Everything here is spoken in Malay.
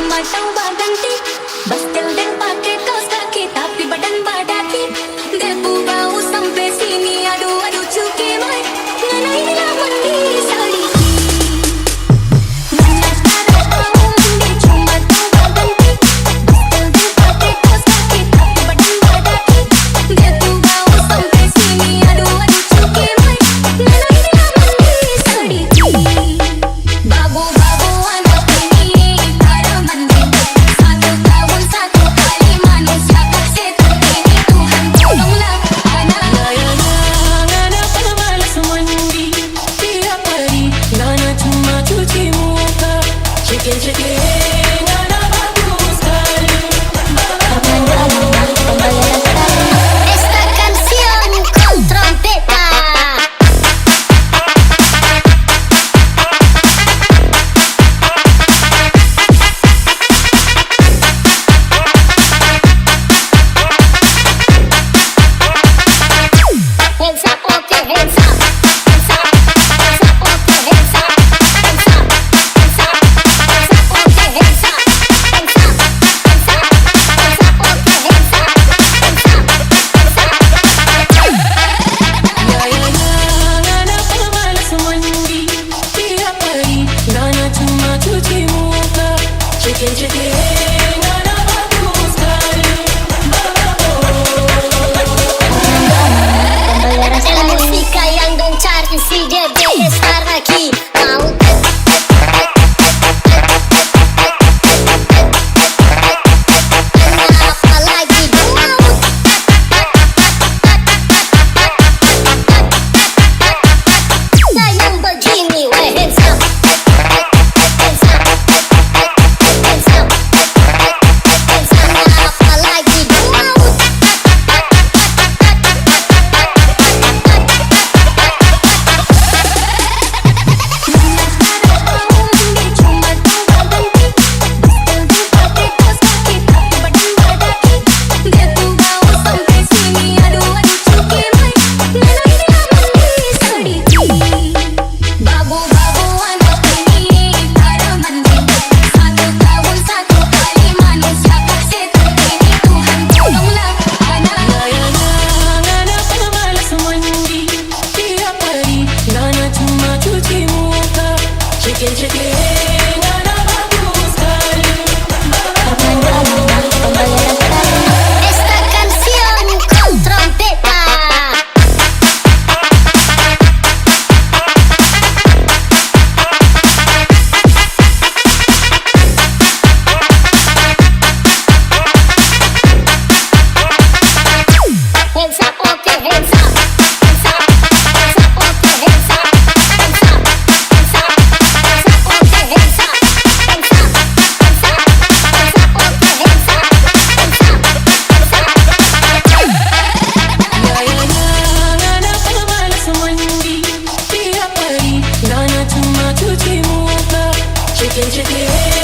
cuma tambah ganti. Bastel dan pakai kaos kaki, tapi badan badaki. Debu bau sampai sini, aduh aduh cuki mai. Ngana inilah mandi saliki. Ngana cara bau mandi cuma tambah ganti. Bastel dan pakai kaos kaki, tapi badan badaki. Debu bau sampai sini, aduh aduh cuki mai. Ngana inilah mandi saliki. Babu babu anak ini cara mandi. Satu tahun satu kali manusia kasih ini. Tuhan tolonglah anak. Ngana pemalas mandi tiap hari. Ngana cuma cuci muka. Cekin-cekin ngana bagus sekali. Esta canción con trompeta. Hands up, okay, hands up. Hands up, hands up, okay, hands up. Hands up, hands up, hands up, okay, hands up. Hands up, hands up, hands up, okay, hands up. Hands up, hands up. Ngana pemalas mandi tiap hari. Ngana cuma cuci muka. Cekin-cekin ngana bagus sekali. La música yang gencar si debe estar aquí. Mau apa lagi? Nah yang begini, weh, hands up. Hands up. Hands up. Hands up. Apa lagi? Ngana pemalas mandi tiap hari. Ngana cuma cuci muka. Cekin-cekin ngana bagus sekali. Esta canción con trompeta. Hands up, okay, hands up. Hands up, hands up, okay, hands up. Hands up, hands up, hands up, okay, hands up. Hands up, hands up, hands up, okay, hands up. Hands up, hands up. Ngana pemalas mandi tiap hari. Ngana cuma cuci muka. Cekin-cekin